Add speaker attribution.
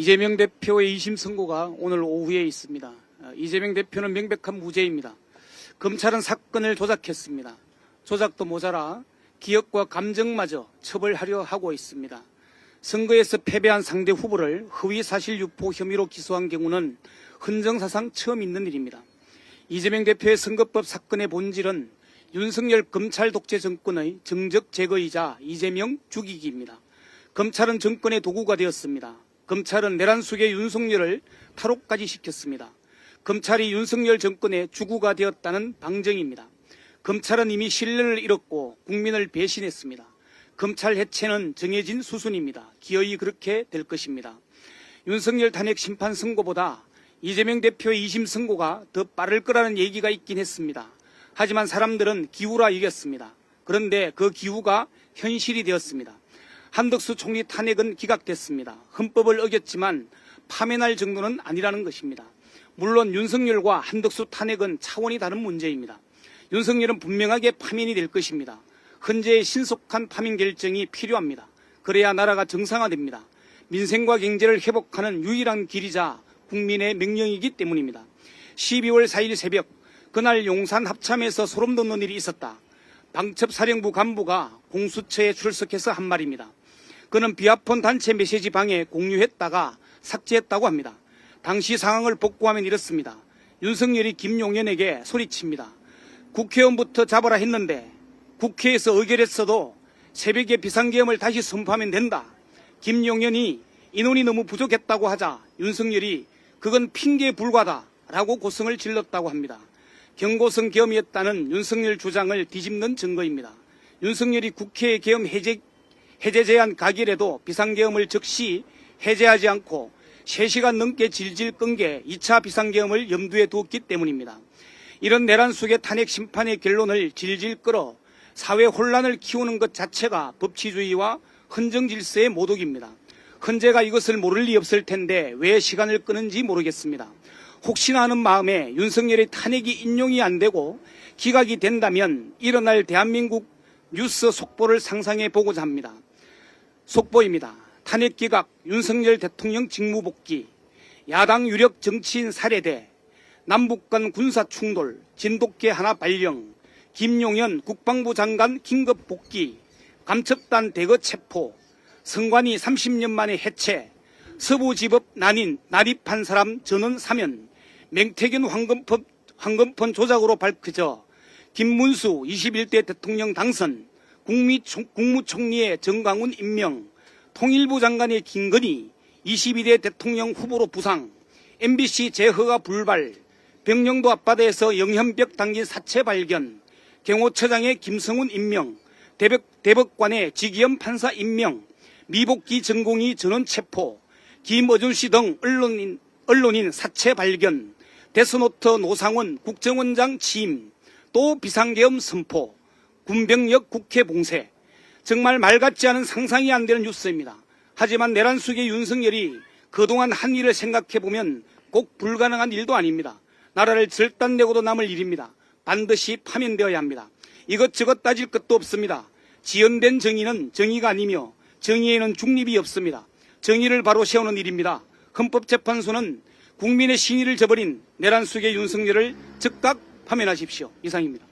Speaker 1: 이재명 대표의 2심 선고가 오늘 오후에 있습니다. 이재명 대표는 명백한 무죄입니다. 검찰은 사건을 조작했습니다. 조작도 모자라 기억과 감정마저 처벌하려 하고 있습니다. 선거에서 패배한 상대 후보를 허위사실 유포 혐의로 기소한 경우는 헌정사상 처음 있는 일입니다. 이재명 대표의 선거법 사건의 본질은 윤석열 검찰 독재 정권의 정적 제거이자 이재명 죽이기입니다. 검찰은 정권의 도구가 되었습니다. 검찰은 내란 속의 윤석열을 탈옥까지 시켰습니다. 검찰이 윤석열 정권의 주구가 되었다는 방증입니다. 검찰은 이미 신뢰를 잃었고 국민을 배신했습니다. 검찰 해체는 정해진 수순입니다. 기어이 그렇게 될 것입니다. 윤석열 탄핵 심판 선고보다 이재명 대표의 2심 선고가 더 빠를 거라는 얘기가 있긴 했습니다. 하지만 사람들은 기우라 이겼습니다. 그런데 그 기우가 현실이 되었습니다. 한덕수 총리 탄핵은 기각됐습니다. 헌법을 어겼지만 파면할 정도는 아니라는 것입니다. 물론 윤석열과 한덕수 탄핵은 차원이 다른 문제입니다. 윤석열은 분명하게 파면이 될 것입니다. 헌재의 신속한 파면 결정이 필요합니다. 그래야 나라가 정상화됩니다. 민생과 경제를 회복하는 유일한 길이자 국민의 명령이기 때문입니다. 12월 4일 새벽 그날 용산 합참에서 소름 돋는 일이 있었다. 방첩사령부 간부가 공수처에 출석해서 한 말입니다. 그는 비아폰 단체 메시지 방에 공유했다가 삭제했다고 합니다. 당시 상황을 복구하면 이렇습니다. 윤석열이 김용현에게 소리칩니다. 국회의원부터 잡아라 했는데 국회에서 의결했어도 새벽에 비상계엄을 다시 선포하면 된다. 김용현이 인원이 너무 부족했다고 하자 윤석열이 그건 핑계에 불과하다라고 고성을 질렀다고 합니다. 경고성 계엄이었다는 윤석열 주장을 뒤집는 증거입니다. 윤석열이 국회 계엄 해제 제한 가결에도 비상계엄을 즉시 해제하지 않고 3시간 넘게 질질 끈 게 2차 비상계엄을 염두에 두었기 때문입니다. 이런 내란 속의 탄핵 심판의 결론을 질질 끌어 사회 혼란을 키우는 것 자체가 법치주의와 헌정질서의 모독입니다. 헌재가 이것을 모를 리 없을 텐데 왜 시간을 끄는지 모르겠습니다. 혹시나 하는 마음에 윤석열의 탄핵이 인용이 안 되고 기각이 된다면 일어날 대한민국 뉴스 속보를 상상해 보고자 합니다. 속보입니다. 탄핵 기각, 윤석열 대통령 직무복귀, 야당 유력 정치인 살해대, 남북 간 군사 충돌, 진돗개 하나 발령, 김용현 국방부 장관 긴급 복귀, 감첩단 대거 체포, 선관위 30년 만에 해체, 서부지법 난입한 사람 전원 사면, 맹태균 황금폰 조작으로 밝혀져 김문수 21대 대통령 당선, 국무총리의 정강훈 임명, 통일부 장관의 김건희 22대 대통령 후보로 부상, MBC 재허가 불발, 병영도 앞바다에서 영현벽 담긴 사체 발견, 경호처장의 김성훈 임명, 대법관의 지기현 판사 임명, 미복귀 전공의 전원 체포, 김어준 씨 등 언론인 사체 발견, 데스노트 노상원 국정원장 취임, 또 비상계엄 선포, 군병력 국회 봉쇄. 정말 말 같지 않은 상상이 안 되는 뉴스입니다. 하지만 내란 속의 윤석열이 그동안 한 일을 생각해보면 꼭 불가능한 일도 아닙니다. 나라를 절단내고도 남을 일입니다. 반드시 파면되어야 합니다. 이것저것 따질 것도 없습니다. 지연된 정의는 정의가 아니며 정의에는 중립이 없습니다. 정의를 바로 세우는 일입니다. 헌법재판소는 국민의 신의를 저버린 내란 속의 윤석열을 즉각 파면하십시오. 이상입니다.